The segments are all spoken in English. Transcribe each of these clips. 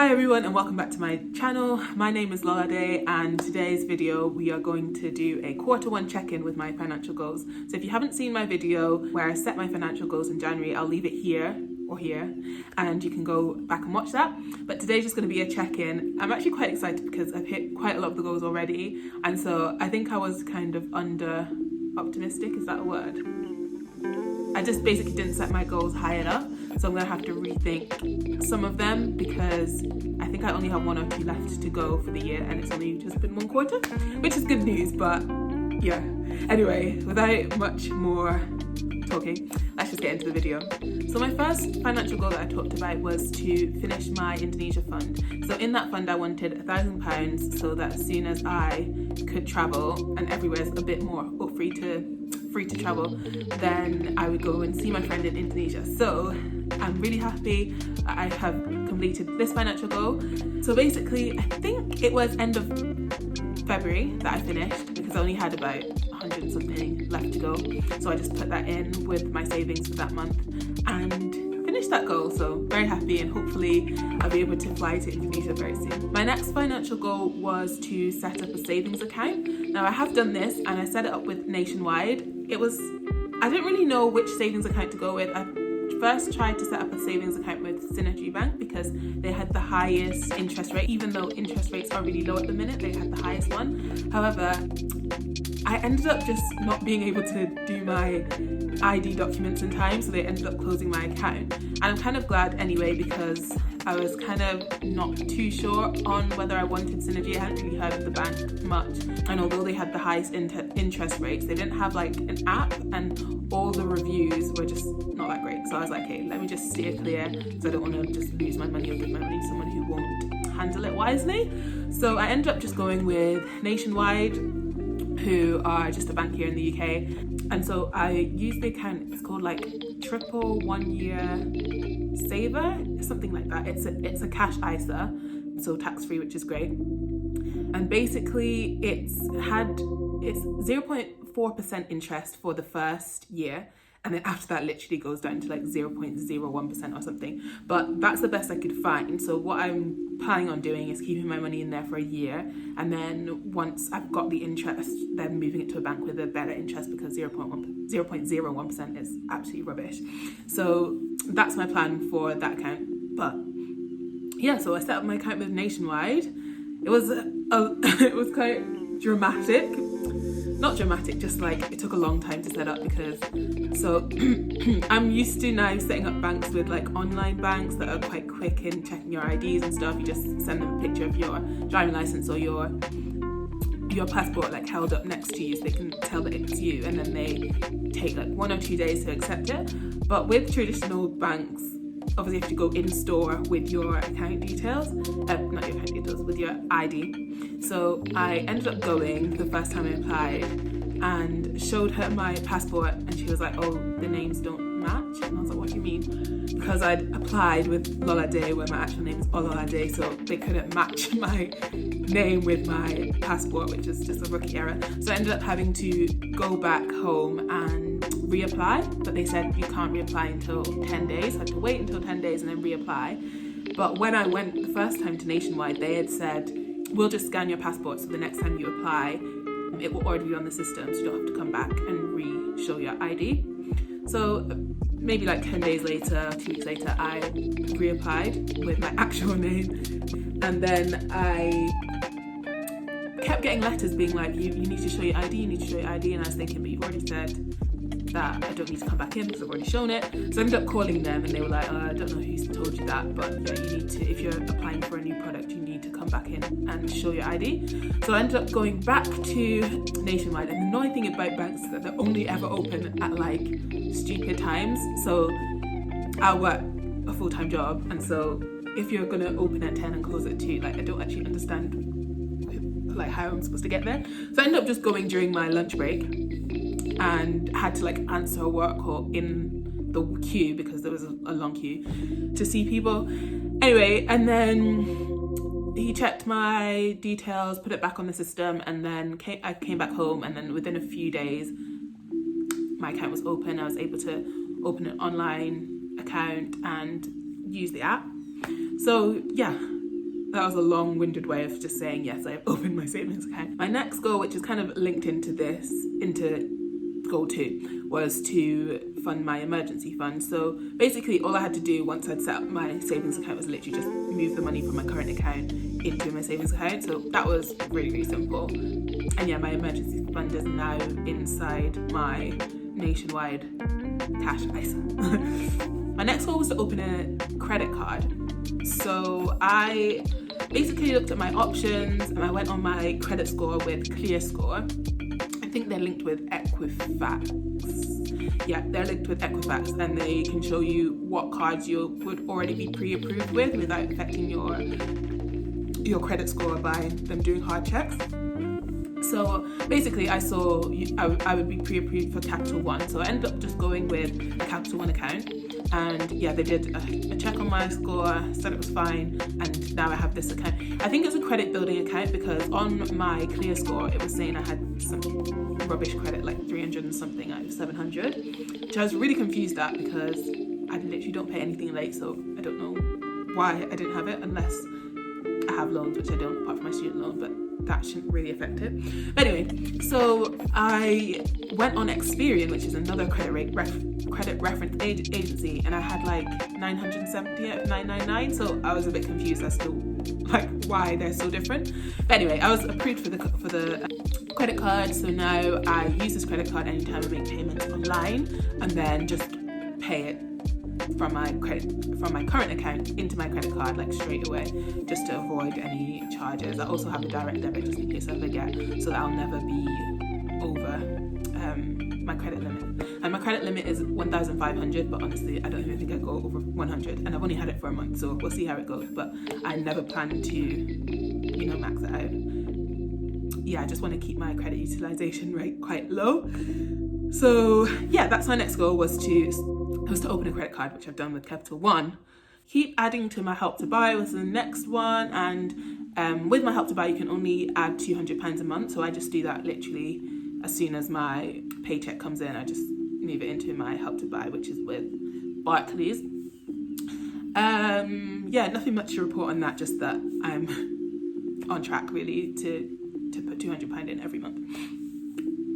Hi everyone and welcome back to my channel. My name is Lolade and today's video we are going to do a Q1 check-in with my financial goals. So if you haven't seen my video where I set my financial goals in January, I'll leave it here or here and you can go back and watch that. But today's just going to be a check-in. I'm actually quite excited because I've hit quite a lot of the goals already, and so I think I was kind of under optimistic, is that a word? I just basically didn't set my goals high enough, so I'm going to have to rethink some of them because I think I only have 1 or 2 left to go for the year and it's only just been 1 quarter, which is good news, but yeah. Anyway, without much more talking, let's just get into the video. So my first financial goal that I talked about was to finish my Indonesia fund. So in that fund I wanted £1,000 so that as soon as I could travel and everywhere's a bit more free to travel, then I would go and see my friend in Indonesia. So I'm really happy I have completed this financial goal. So basically I think it was end of February that I finished because I only had about 100 and something left to go. So I just put that in with my savings for that month and finished that goal. So very happy, and hopefully I'll be able to fly to Indonesia very soon. My next financial goal was to set up a savings account. Now I have done this and I set it up with Nationwide. I didn't really know which savings account to go with. I first tried to set up a savings account with Synergy Bank because they had the highest interest rate. Even though interest rates are really low at the minute, they had the highest one. However, I ended up just not being able to do my ID documents in time, so they ended up closing my account. And I'm kind of glad anyway because I was kind of not too sure on whether I wanted Synergy. I hadn't really heard of the bank much, and although they had the highest interest rates, they didn't have like an app and all the reviews were just not that great. So I was like, hey, let me just steer clear because I don't want to just lose my money or give my money to someone who won't handle it wisely. So I ended up just going with Nationwide, who are just a bank here in the UK. And so I used the account, it's called like Triple 1 Year Saver, something like that. It's a cash ISA, so tax-free, which is great. And basically it's 0.4% interest for the first year, and then after that literally goes down to like 0.01% or something. But that's the best I could find. So what I'm planning on doing is keeping my money in there for a year, and then once I've got the interest, then moving it to a bank with a better interest because 0.01% is absolutely rubbish. So that's my plan for that account. But yeah, so I set up my account with Nationwide. It was it was quite dramatic. Not dramatic, just like it took a long time to set up because I'm used to now setting up banks with like online banks that are quite quick in checking your IDs and stuff. You just send them a picture of your driving license or your passport like held up next to you so they can tell that it's you, and then they take like 1 or 2 days to accept it. But with traditional banks, obviously you have to go in store with your account details, not your account details, with your ID. So I ended up going the first time I applied and showed her my passport, and she was like, oh, the names don't match. And I was like, what do you mean? Because I'd applied with Lolade where my actual name is Ololade, so they couldn't match my name with my passport, which is just a rookie error. So I ended up having to go back home and reapply, but they said you can't reapply until 10 days. I had to wait until 10 days and then reapply. But when I went the first time to Nationwide, they had said, we'll just scan your passport, so the next time you apply, it will already be on the system, so you don't have to come back and re-show your ID. So maybe like 10 days later, 2 weeks later, I reapplied with my actual name, and then I kept getting letters being like, you need to show your ID, you need to show your ID, and I was thinking, but you've already said that I don't need to come back in because I've already shown it. So I ended up calling them and they were like, I don't know who's told you that, but yeah, you need to, if you're applying for a new product, you need to come back in and show your ID. So I ended up going back to Nationwide, and the annoying thing about banks is that they're only ever open at like stupid times. So I work a full-time job, and so if you're gonna open at 10 and close at 2, like I don't actually understand like how I'm supposed to get there. So I ended up just going during my lunch break and had to like answer a work call in the queue because there was a long queue to see people. Anyway, and then he checked my details, put it back on the system, and then I came back home, and then within a few days my account was open. I was able to open an online account and use the app. So yeah, that was a long-winded way of just saying, yes, I've opened my savings account. My next goal, which is kind of linked into goal 2, was to fund my emergency fund. So basically all I had to do once I'd set up my savings account was literally just move the money from my current account into my savings account. So that was really, really simple. And yeah, my emergency fund is now inside my Nationwide cash ISA. My next goal was to open a credit card. So I basically looked at my options and I went on my credit score with ClearScore. I think they're linked with Equifax. Yeah, they're linked with Equifax, and they can show you what cards you would already be pre-approved with without affecting your credit score by them doing hard checks. So basically I saw I would be pre-approved for Capital One, so I ended up just going with a Capital One account, and yeah, they did a check on my score, said it was fine, and now I have this account. I think it's a credit building account because on my ClearScore it was saying I had some rubbish credit, like 300 and something out of 700, which I was really confused at because I literally don't pay anything late, so I don't know why I didn't have it unless I have loans, which I don't apart from my student loan, but that shouldn't really affect it. But anyway, so I went on Experian, which is another credit reference agency, and I had like 970 out of 999, so I was a bit confused as to like why they're so different. But anyway, I was approved for the credit card, so now I use this credit card anytime I make payments online, and then just pay it from my current account into my credit card like straight away, just to avoid any charges. I also have a direct debit just in case I forget, so that I'll never be over my credit limit. And my credit limit is 1,500, but honestly I don't even think I go over 100, and I've only had it for a month, so we'll see how it goes, but I never plan to max it out. Yeah, I just want to keep my credit utilization rate quite low. So yeah, that's my next goal, was to open a credit card, which I've done with Capital One. Keep adding to my Help to Buy was the next one, and with my Help to Buy you can only add £200 a month, so I just do that literally as soon as my paycheck comes in. I just move it into my Help to Buy, which is with Barclays. Yeah, nothing much to report on that, just that I'm on track really to put £200 in every month.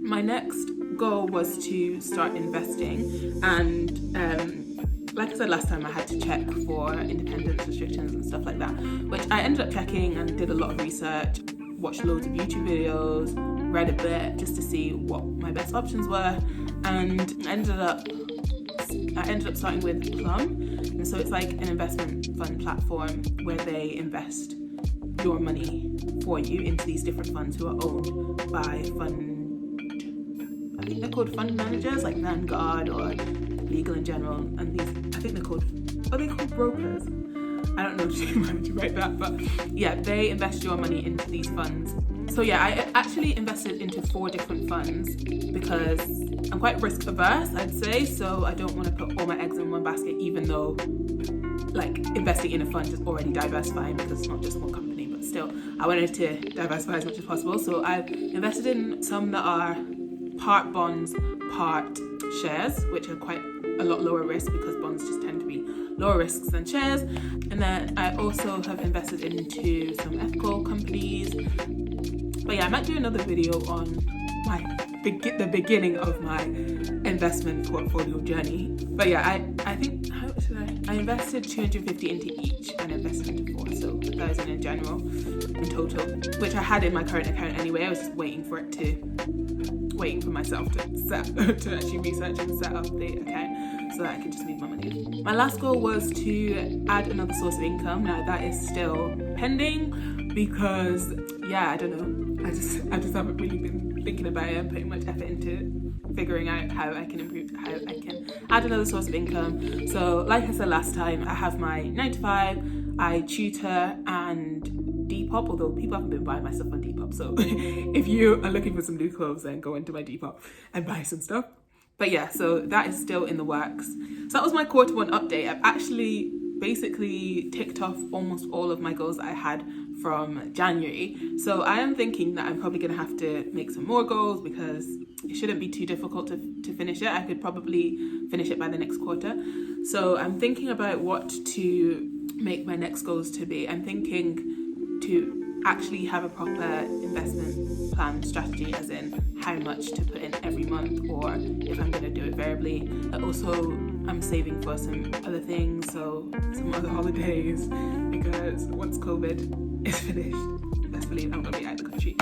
My next goal was to start investing, and like I said last time, I had to check for independence restrictions and stuff like that, which I ended up checking and did a lot of research, watched loads of YouTube videos, read a bit just to see what my best options were, and I ended up starting with Plum. And so it's like an investment fund platform where they invest your money for you into these different funds who are owned by I think they're called fund managers, like Vanguard or Legal and General, and these, I think are they called brokers? I don't know too much about that, but yeah, they invest your money into these funds. So yeah, I actually invested into 4 different funds because I'm quite risk averse, I'd say, so I don't want to put all my eggs in one basket, even though like investing in a fund is already diversifying because it's not just one company, but still I wanted to diversify as much as possible. So I've invested in some that are part bonds, part shares, which are quite a lot lower risk because bonds just tend to be lower risks than shares. And then I also have invested into some ethical companies. But yeah, I might do another video on the beginning of my investment portfolio journey. But yeah, I think, how much did I invested 250 into each and invested into 4, so 1,000 in general in total, which I had in my current account anyway. I was just waiting for myself to actually research and set up the account so that I could just move my money in. My last goal was to add another source of income. Now that is still pending because I don't know, I just haven't really been thinking about it and putting much effort into figuring out how I can add another source of income. So like I said last time, I have my 9 to 5, I tutor and Depop, although people haven't been buying my stuff on Depop, so if you are looking for some new clothes, then go into my Depop and buy some stuff. But yeah, so that is still in the works. So that was my quarter 1 update. I've actually basically ticked off almost all of my goals that I had from January. So I am thinking that I'm probably going to have to make some more goals because it shouldn't be too difficult to finish it. I could probably finish it by the next quarter. So I'm thinking about what to make my next goals to be. I'm thinking to actually have a proper investment plan strategy, as in how much to put in every month, or if I'm going to do it variably. Also, I'm saving for some other things, so some other holidays, because once COVID is finished, best believe I'm going to be out of the country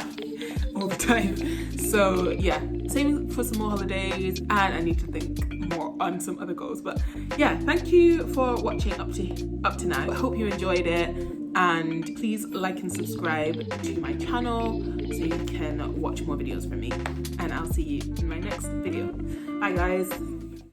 all the time. So yeah, saving for some more holidays, and I need to think more on some other goals. But yeah, thank you for watching up to now. I hope you enjoyed it, and please like and subscribe to my channel so you can watch more videos from me, and I'll see you in my next video. Bye guys.